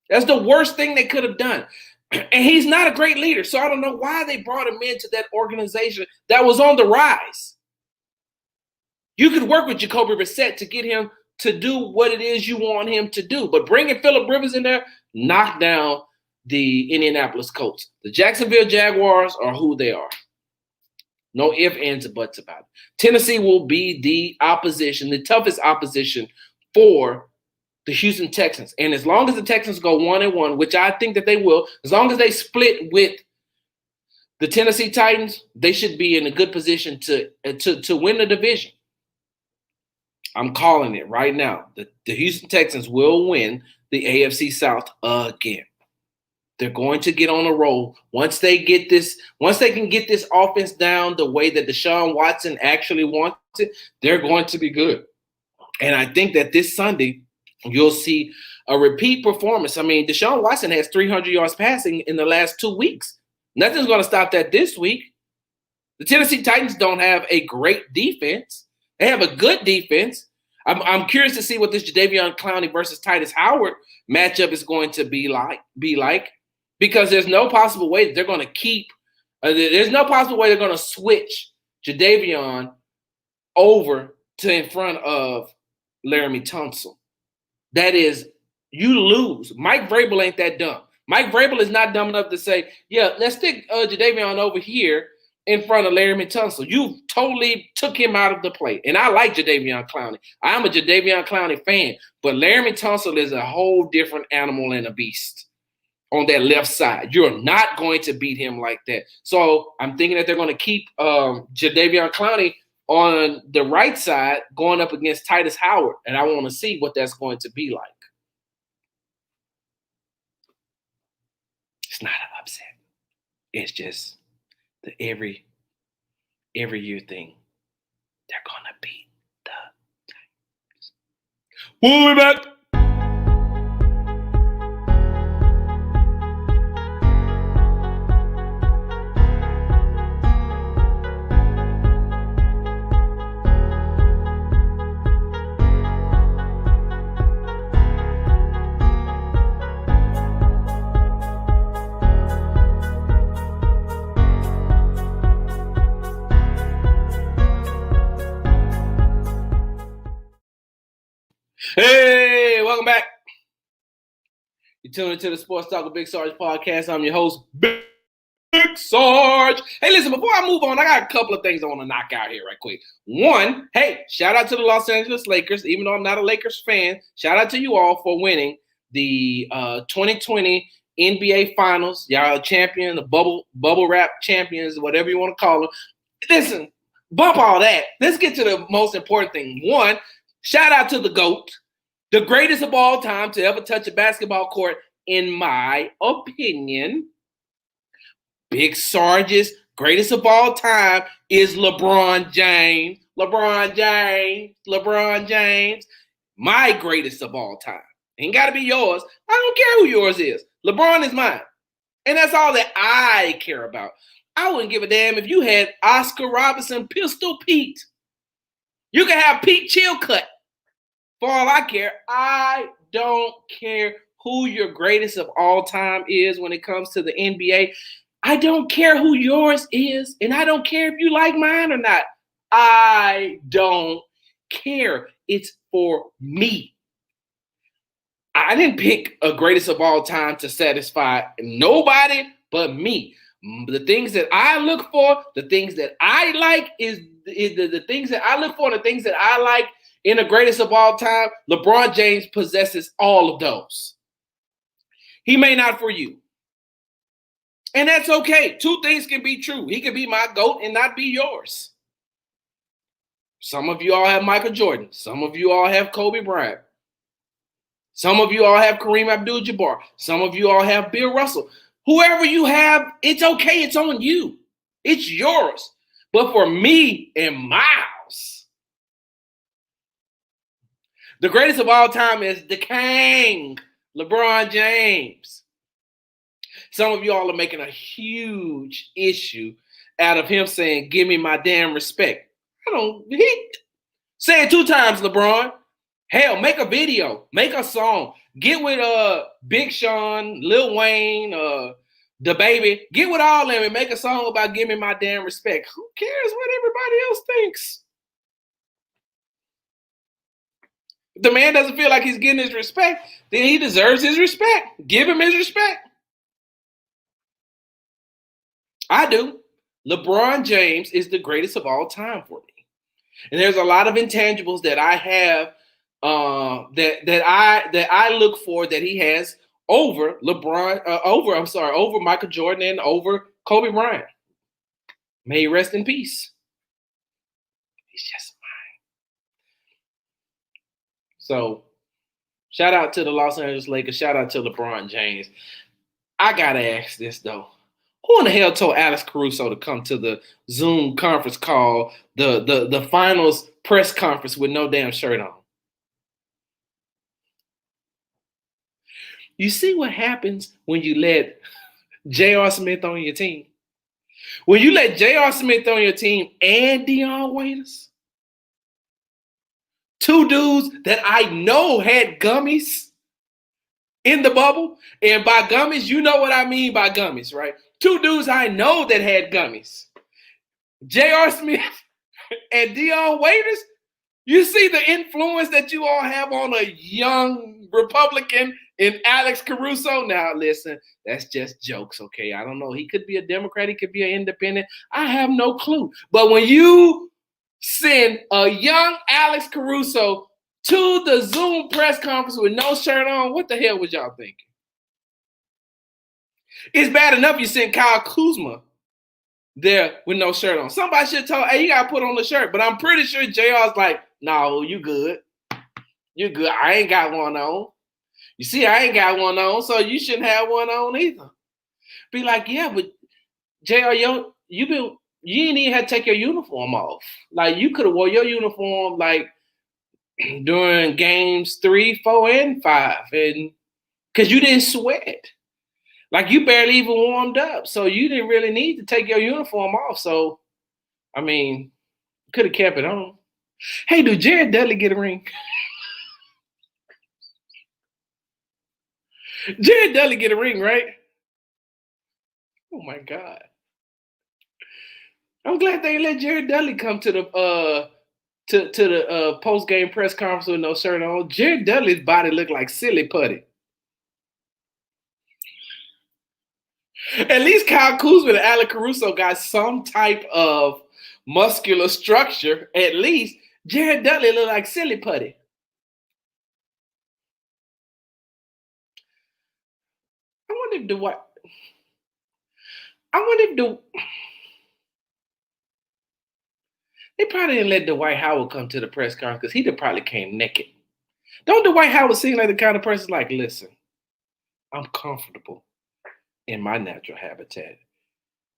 That's the worst thing they could have done. And he's not a great leader. So I don't know why they brought him into that organization that was on the rise. You could work with Jacoby Brissett to get him to do what it is you want him to do. But bringing Phillip Rivers in there, knock down the Indianapolis Colts. The Jacksonville Jaguars are who they are. No ifs, ands, or buts about it. Tennessee will be the opposition, the toughest opposition for the Houston Texans. And as long as the Texans go 1-1, which I think that they will, as long as they split with the Tennessee Titans, they should be in a good position to win the division. I'm calling it right now. The Houston Texans will win the AFC South again. They're going to get on a roll. Once they can get this offense down the way that Deshaun Watson actually wants it, they're going to be good. And I think that this Sunday, you'll see a repeat performance. I mean, Deshaun Watson has 300 yards passing in the last 2 weeks. Nothing's going to stop that this week. The Tennessee Titans don't have a great defense. They have a good defense. I'm curious to see what this Jadeveon Clowney versus Titus Howard matchup is going to be like, because there's no possible way that they're going to keep there's no possible way they're going to switch Jadeveon over to in front of Laramie Tunsil. That is, you lose. Mike Vrabel ain't that dumb. Mike Vrabel is not dumb enough to say, yeah, let's stick Jadeveon over here in front of Laramie Tunsil. You totally took him out of the play. And I like Jadeveon Clowney. I'm a Jadeveon Clowney fan. But Laramie Tunsil is a whole different animal and a beast on that left side. You're not going to beat him like that. So I'm thinking that they're going to keep Jadeveon Clowney on the right side going up against Titus Howard. And I want to see what that's going to be like. It's not an upset. It's just the every year thing. They're going to beat the Titans. We'll be back. Hey, welcome back. You're tuning into the Sports Talk with Big Sarge podcast. I'm your host, Big Sarge. Hey, listen, before I move on, I got a couple of things I want to knock out here right quick. One, hey, shout out to the Los Angeles Lakers. Even though I'm not a Lakers fan, shout out to you all for winning the 2020 NBA Finals. Y'all champion, the bubble wrap champions, whatever you want to call them. Listen, bump all that. Let's get to the most important thing. One, shout out to the GOAT. The greatest of all time to ever touch a basketball court, in my opinion. Big Sarge's greatest of all time is LeBron James. LeBron James. My greatest of all time. Ain't got to be yours. I don't care who yours is. LeBron is mine. And that's all that I care about. I wouldn't give a damn if you had Oscar Robertson, Pistol Pete. You can have Pete Chilcutt. For all I care, I don't care who your greatest of all time is when it comes to the NBA. I don't care who yours is, and I don't care if you like mine or not. I don't care. It's for me. I didn't pick a greatest of all time to satisfy nobody but me. The things that I look for, the things that I like is the things that I look for, the things that I like in the greatest of all time. LeBron James possesses all of those. He may not for you. And that's okay. Two things can be true. He can be my GOAT and not be yours. Some of you all have Michael Jordan. Some of you all have Kobe Bryant. Some of you all have Kareem Abdul-Jabbar. Some of you all have Bill Russell. Whoever you have, it's okay. It's on you. It's yours. But for me and my house, the greatest of all time is the King, LeBron James. Some of y'all are making a huge issue out of him saying, give me my damn respect. Say it 2 times, LeBron. Hell, make a video, make a song. Get with Big Sean, Lil Wayne, The Baby, get with all them and make a song about give me my damn respect. Who cares what everybody else thinks? If the man doesn't feel like he's getting his respect, then he deserves his respect. Give him his respect. I do. LeBron James is the greatest of all time for me. And there's a lot of intangibles that I have that I look for that he has over over Michael Jordan and over Kobe Bryant. May he rest in peace. He's just mine. So, shout out to the Los Angeles Lakers. Shout out to LeBron James. I gotta ask this though. Who in the hell told Alex Caruso to come to the Zoom conference call, the finals press conference with no damn shirt on? You see what happens when you let J.R. Smith on your team? When you let J.R. Smith on your team and Dion Waiters, two dudes that I know had gummies in the bubble, and by gummies, you know what I mean by gummies, right? Two dudes I know that had gummies. J.R. Smith and Dion Waiters. You see the influence that you all have on a young Republican in Alex Caruso? Now, listen, that's just jokes, okay? I don't know. He could be a Democrat. He could be an independent. I have no clue. But when you send a young Alex Caruso to the Zoom press conference with no shirt on, what the hell was y'all thinking? It's bad enough you sent Kyle Kuzma there with no shirt on. Somebody should tell, hey, you got to put on the shirt. But I'm pretty sure JR's like, no, you good. You're good. I ain't got one on. You see, I ain't got one on, so you shouldn't have one on either. Be like, yeah, but JR, you didn't even have to take your uniform off. Like, you could have wore your uniform, like, during games 3, 4, and 5. And because you didn't sweat. Like, you barely even warmed up. So you didn't really need to take your uniform off. So, I mean, could have kept it on. Hey, do Jared Dudley get a ring? Jared Dudley get a ring, right? Oh, my God. I'm glad they let Jared Dudley come to the post-game press conference with no shirt on. Jared Dudley's body looked like silly putty. At least Kyle Kuzma and Alex Caruso got some type of muscular structure. At least Jared Dudley looked like silly putty. I wonder if they probably didn't let Dwight Howard come to the press conference because he'd have probably came naked. Don't Dwight Howard seem like the kind of person like, listen, I'm comfortable in my natural habitat.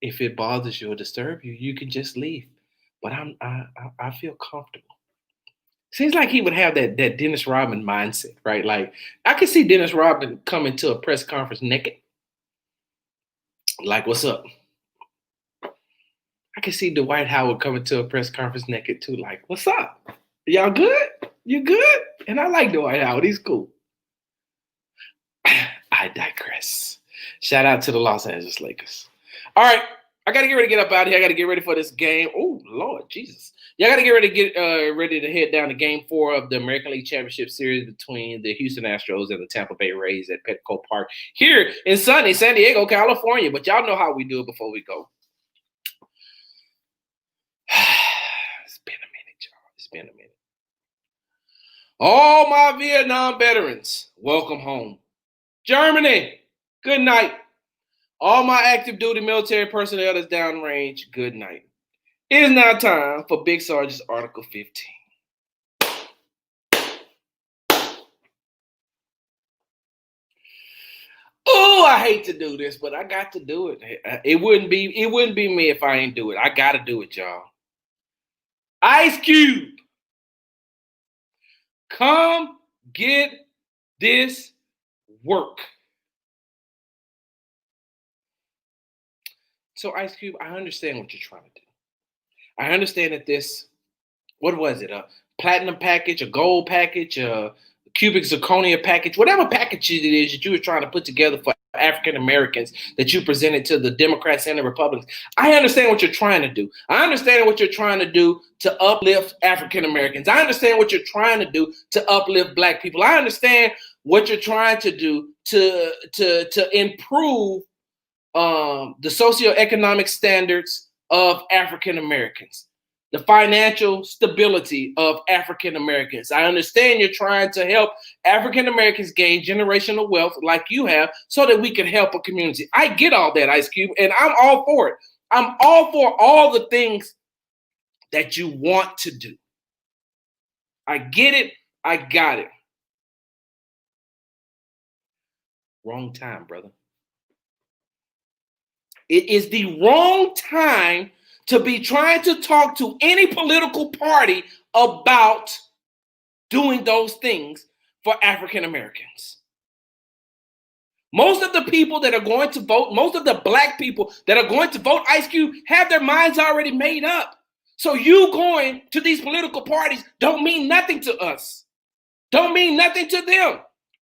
If it bothers you or disturbs you, you can just leave. But I feel comfortable. Seems like he would have that Dennis Rodman mindset, right? Like, I could see Dennis Rodman coming to a press conference naked. Like, what's up? I could see Dwight Howard coming to a press conference naked too. Like, what's up? Y'all good? You good? And I like Dwight Howard. He's cool. I digress. Shout out to the Los Angeles Lakers. All right. I got to get ready to get up out of here. I got to get ready for this game. Oh, Lord Jesus. Yeah, I got to get ready to head down to Game 4 of the American League Championship Series between the Houston Astros and the Tampa Bay Rays at Petco Park here in sunny San Diego, California. But y'all know how we do it before we go. It's been a minute, y'all. It's been a minute. All my Vietnam veterans, welcome home. Germany, good night. All my active duty military personnel that's downrange, good night. It is now time for Big Sergeant's Article 15. Oh, I hate to do this, but I got to do it. It wouldn't be me if I ain't do it. I got to do it, y'all. Ice Cube, come get this work. So, Ice Cube, I understand what you're trying to do. I understand that this, what was it, a platinum package, a gold package, a cubic zirconia package, whatever package it is that you were trying to put together for African Americans that you presented to the Democrats and the Republicans. I understand what you're trying to do. I understand what you're trying to do to uplift African Americans. I understand what you're trying to do to uplift Black people. I understand what you're trying to do to improve the socioeconomic standards of African Americans, the financial stability of African Americans. I understand you're trying to help African Americans gain generational wealth like you have so that we can help a community. I get all that, Ice Cube, and I'm all for it. I'm all for all the things that you want to do. I get it. I got it. Wrong time, brother. It is the wrong time to be trying to talk to any political party about doing those things for African Americans. Most of the people that are going to vote, most of the Black people that are going to vote, Ice Cube, have their minds already made up. So you going to these political parties don't mean nothing to us. Don't mean nothing to them.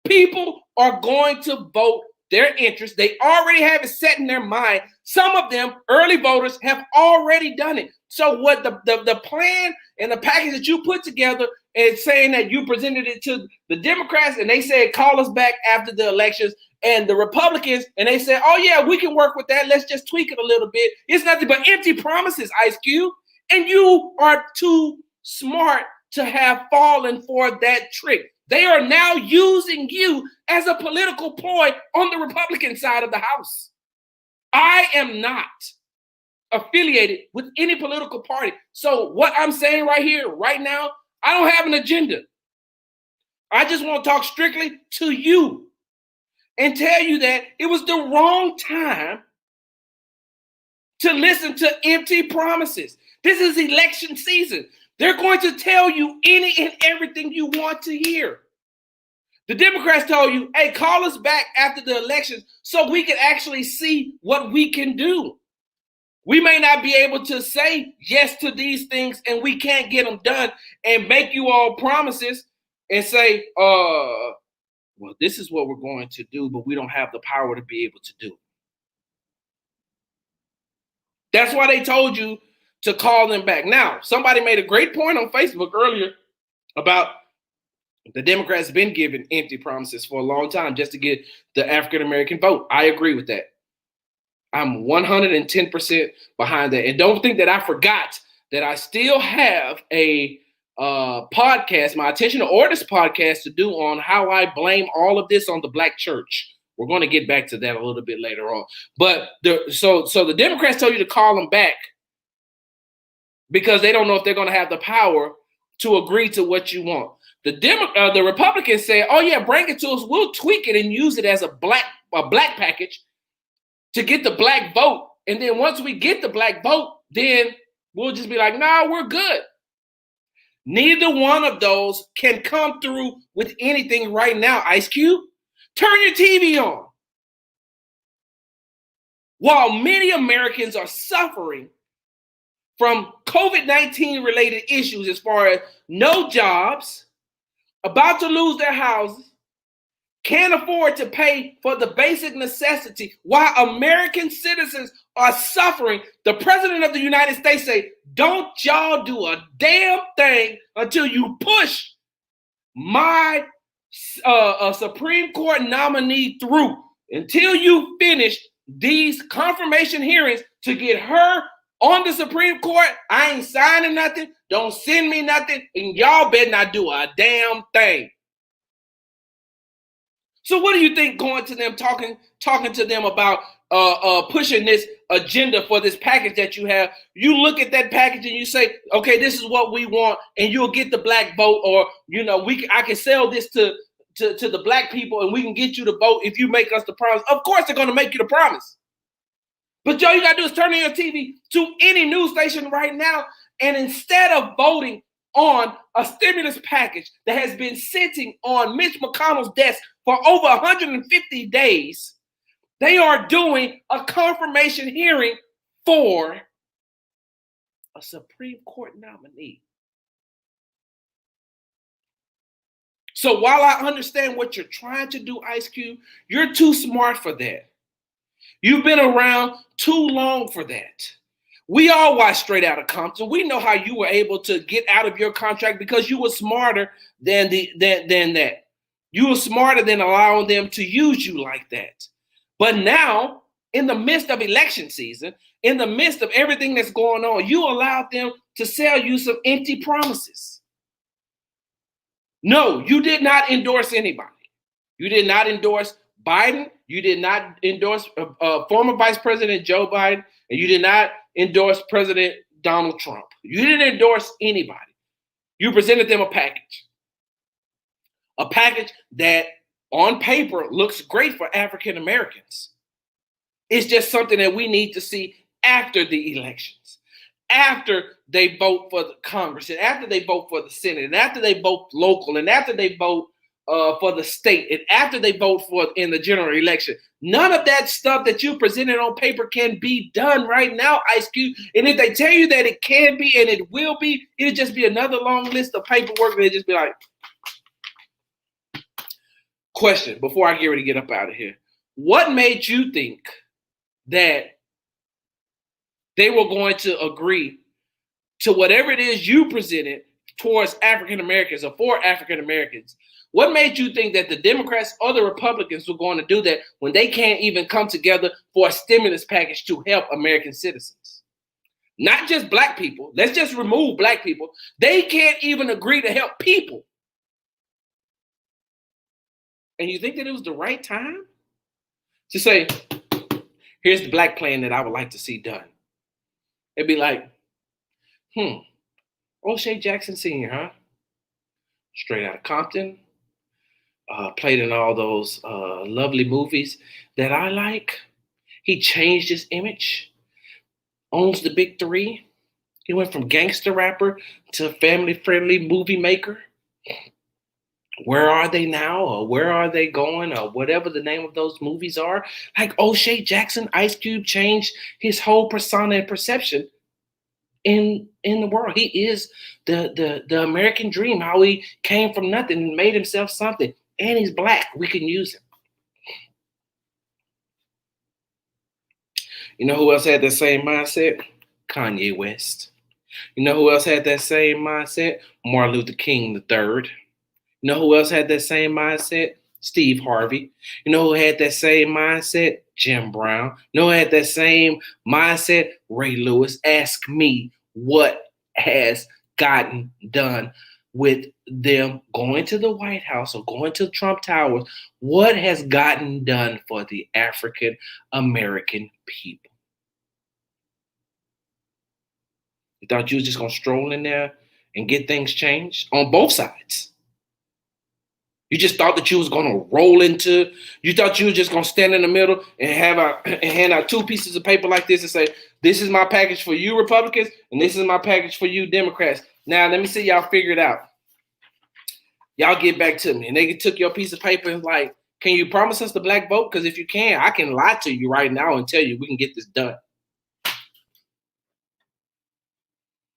People are going to vote their interest. They already have it set in their mind. Some of them, early voters, have already done it. So what the plan and the package that you put together is saying that you presented it to the Democrats and they said, call us back after the elections, and the Republicans, and they said, oh yeah, we can work with that. Let's just tweak it a little bit. It's nothing but empty promises, Ice Cube. And you are too smart to have fallen for that trick. They are now using you as a political ploy on the Republican side of the House. I am not affiliated with any political party. So what I'm saying right here, right now, I don't have an agenda. I just want to talk strictly to you and tell you that it was the wrong time to listen to empty promises. This is election season. They're going to tell you any and everything you want to hear. The Democrats told you, hey, call us back after the elections so we can actually see what we can do. We may not be able to say yes to these things and we can't get them done and make you all promises and say, well, this is what we're going to do, but we don't have the power to be able to do it. That's why they told you to call them back. Now, somebody made a great point on Facebook earlier about the Democrats been giving empty promises for a long time just to get the African-American vote. I agree with that. I'm 110% behind that. And don't think that I forgot that I still have a podcast, my Attention to Orders podcast to do on how I blame all of this on the Black church. We're going to get back to that a little bit later on. But so the Democrats told you to call them back because they don't know if they're going to have the power to agree to what you want. The Republicans say, oh yeah, bring it to us. We'll tweak it and use it as a black package to get the Black vote. And then once we get the Black vote, then we'll just be like, nah, we're good. Neither one of those can come through with anything right now, Ice Cube. Turn your TV on. While many Americans are suffering from COVID-19 related issues as far as no jobs, about to lose their houses, can't afford to pay for the basic necessity, while American citizens are suffering, the President of the United States say, don't y'all do a damn thing until you push my Supreme Court nominee through. Until you finish these confirmation hearings to get her on the Supreme Court, I ain't signing nothing. Don't send me nothing. And y'all better not do a damn thing. So what do you think going to them, talking to them about pushing this agenda for this package that you have? You look at that package and you say, okay, this is what we want, and you'll get the Black vote, or I can sell this to the Black people and we can get you to vote if you make us the promise. Of course they're going to make you the promise. But all you got to do is turn on your TV to any news station right now, and instead of voting on a stimulus package that has been sitting on Mitch McConnell's desk for over 150 days, they are doing a confirmation hearing for a Supreme Court nominee. So while I understand what you're trying to do, Ice Cube, you're too smart for that. You've been around too long for that. We all watched Straight Outta Compton. We know how you were able to get out of your contract because you were smarter than that. You were smarter than allowing them to use you like that. But now, in the midst of election season, in the midst of everything that's going on, you allowed them to sell you some empty promises. No, you did not endorse anybody. You did not endorse Biden. You did not endorse former Vice President Joe Biden. And you did not endorse President Donald Trump. You didn't endorse anybody. You presented them a package. A package that on paper looks great for African Americans. It's just something that we need to see after the elections, after they vote for the Congress, and after they vote for the Senate, and after they vote local, and after they vote for the state, and after they vote for in the general election. None of that stuff that you presented on paper can be done right now, Ice Cube. And if they tell you that it can be and it will be, it'll just be another long list of paperwork. And it'll just be like, question, before I get ready to get up out of here. What made you think that they were going to agree to whatever it is you presented towards African Americans or for African Americans? What made you think that the Democrats or the Republicans were going to do that when they can't even come together for a stimulus package to help American citizens? Not just black people. Let's just remove black people. They can't even agree to help people. And you think that it was the right time to say, here's the black plan that I would like to see done? It'd be like, O'Shea Jackson Sr., huh? Straight Outta Compton. Played in all those lovely movies that I like. He changed his image. Owns the big three. He went from gangster rapper to family-friendly movie maker. Where are they now? Or where are they going? Or whatever the name of those movies are. Like O'Shea Jackson, Ice Cube changed his whole persona and perception in the world. He is the American dream. How he came from nothing and made himself something. And he's black. We can use him. You know who else had that same mindset? Kanye West. You know who else had that same mindset? Martin Luther King III. You know who else had that same mindset? Steve Harvey. You know who had that same mindset? Jim Brown. You know who had that same mindset? Ray Lewis. Ask me what has gotten done with them going to the White House or going to Trump Towers. What has gotten done for the African American people? You thought you was just going to stroll in there and get things changed on both sides? You just thought that you was going to roll into, you thought you was just going to stand in the middle and hand out two pieces of paper like this and say, this is my package for you Republicans and this is my package for you Democrats. Now, let me see y'all figure it out. Y'all get back to me. And they took your piece of paper and like, can you promise us the black vote? Because if you can, I can lie to you right now and tell you we can get this done.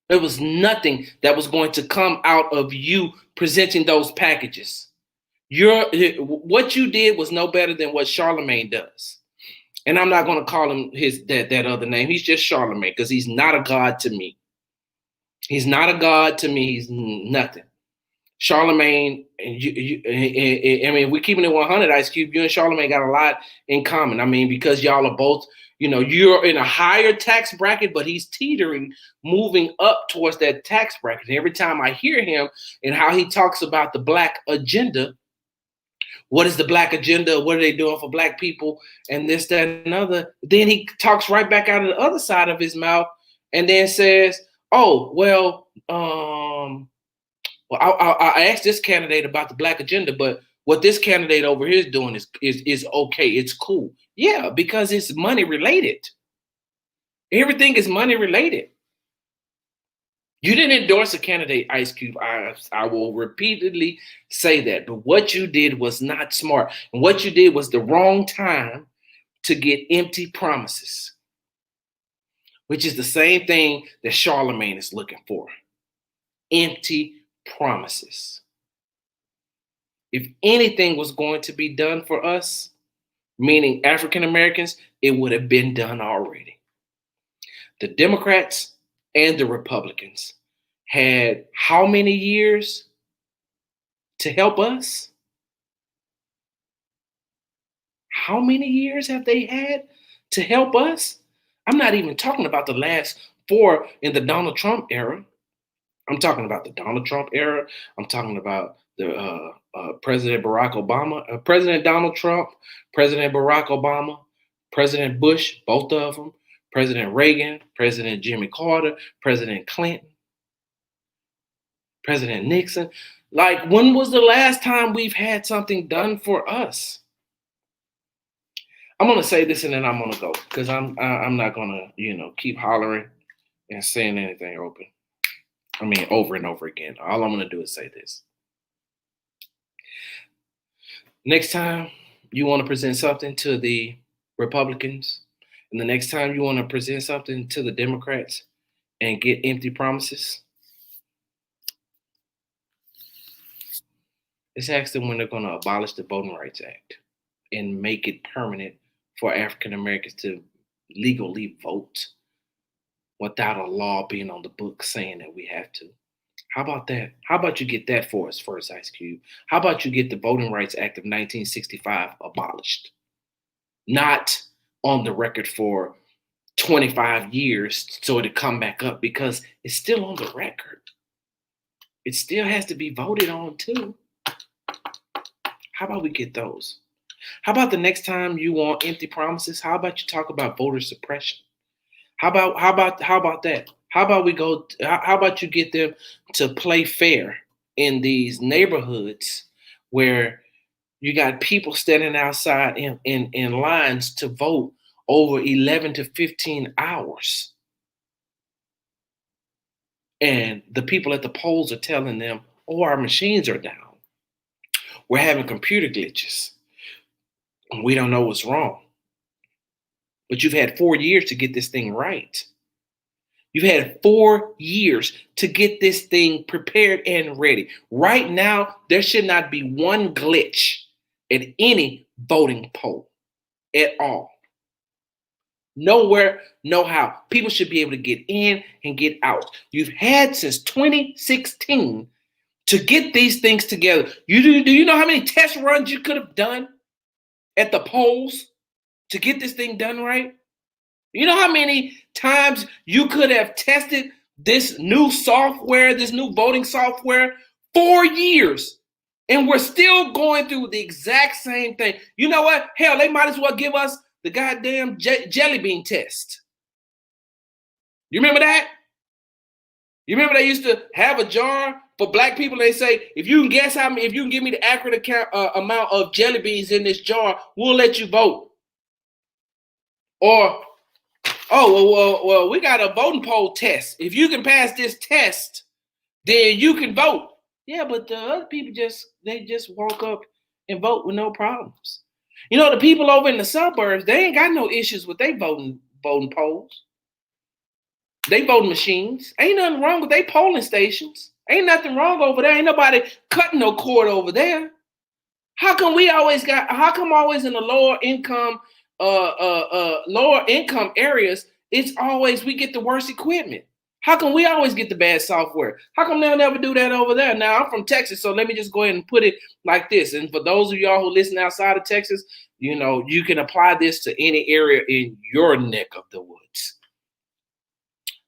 There was nothing that was going to come out of you presenting those packages. What you did was no better than what Charlemagne does. And I'm not going to call him that other name. He's just Charlemagne because he's not a god to me. He's not a god to me. He's nothing. Charlemagne, and I mean, we're keeping it 100, Ice Cube. You and Charlemagne got a lot in common. I mean, because y'all are both, you're in a higher tax bracket, but he's teetering, moving up towards that tax bracket. And every time I hear him and how he talks about the black agenda, what is the black agenda? What are they doing for black people? And this, that, and other. Then he talks right back out of the other side of his mouth and then says, oh, well, I asked this candidate about the black agenda, but what this candidate over here is doing is okay. It's cool. Yeah, because it's money related. Everything is money related. You didn't endorse a candidate, Ice Cube. I will repeatedly say that. But what you did was not smart. And what you did was the wrong time to get empty promises, which is the same thing that Charlemagne is looking for. Empty promises. If anything was going to be done for us, meaning African Americans, it would have been done already. The Democrats and the Republicans had how many years to help us? How many years have they had to help us? I'm not even talking about the last 4 in the Donald Trump era. I'm talking about the Donald Trump era. I'm talking about the President Barack Obama, President Donald Trump, President Barack Obama, President Bush, both of them, President Reagan, President Jimmy Carter, President Clinton, President Nixon. Like, when was the last time we've had something done for us? I'm gonna say this and then I'm gonna go because I'm not gonna keep hollering and saying anything over and over again. All I'm gonna do is say this. Next time you want to present something to the Republicans, and the next time you want to present something to the Democrats and get empty promises, let's ask them when they're going to abolish the Voting Rights Act and make it permanent for African Americans to legally vote without a law being on the book saying that we have to. How about that? How about you get that for us first, Ice Cube? How about you get the Voting Rights Act of 1965 abolished? Not on the record for 25 years so it'll come back up, because it's still on the record. It still has to be voted on too. How about we get those? How about the next time you want empty promises? How about you talk about voter suppression? How about that? How about you get them to play fair in these neighborhoods where you got people standing outside in lines to vote over 11 to 15 hours. And the people at the polls are telling them, oh, our machines are down. We're having computer glitches. We don't know what's wrong. But you've had 4 years to get this thing right. You've had 4 years to get this thing prepared and ready. Right now, there should not be one glitch at any voting poll at all. Nowhere, no how. People should be able to get in and get out. You've had since 2016 to get these things together. Do you know how many test runs you could have done at the polls to get this thing done right? You know how many times you could have tested this new software, this new voting software? 4 years. And we're still going through the exact same thing. You know what? Hell, they might as well give us the goddamn jelly bean test. You remember that? You remember they used to have a jar for black people? They say, if you can guess how many, if you can give me the accurate amount of jelly beans in this jar, we'll let you vote. Or, oh, well, we got a voting poll test. If you can pass this test, then you can vote. Yeah, but the other people just walk up and vote with no problems. You know, the people over in the suburbs, they ain't got no issues with their voting polls. They voting machines. Ain't nothing wrong with their polling stations. Ain't nothing wrong over there. Ain't nobody cutting no cord over there. How come always in the lower income areas, it's always we get the worst equipment? How come we always get the bad software? How come they'll never do that over there? Now, I'm from Texas, so let me just go ahead and put it like this. And for those of y'all who listen outside of Texas, you know, you can apply this to any area in your neck of the woods.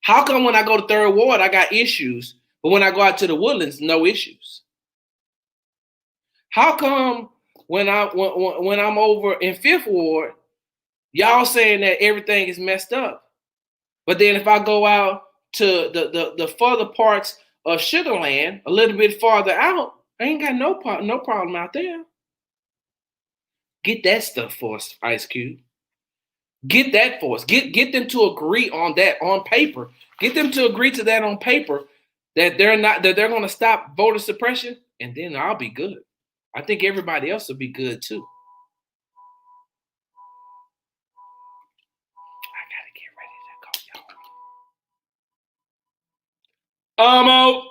How come when I go to Third Ward, I got issues, but when I go out to the Woodlands, no issues? How come when I'm over in Fifth Ward, y'all saying that everything is messed up, but then if I go out to the further parts of Sugarland, a little bit farther out, I ain't got no problem out there. Get that stuff for us, Ice Cube. Get that for us. Get them to agree on that on paper. Get them to agree to that on paper that they're going to stop voter suppression, and then I'll be good. I think everybody else will be good too. I gotta get ready to go, y'all. I'm out.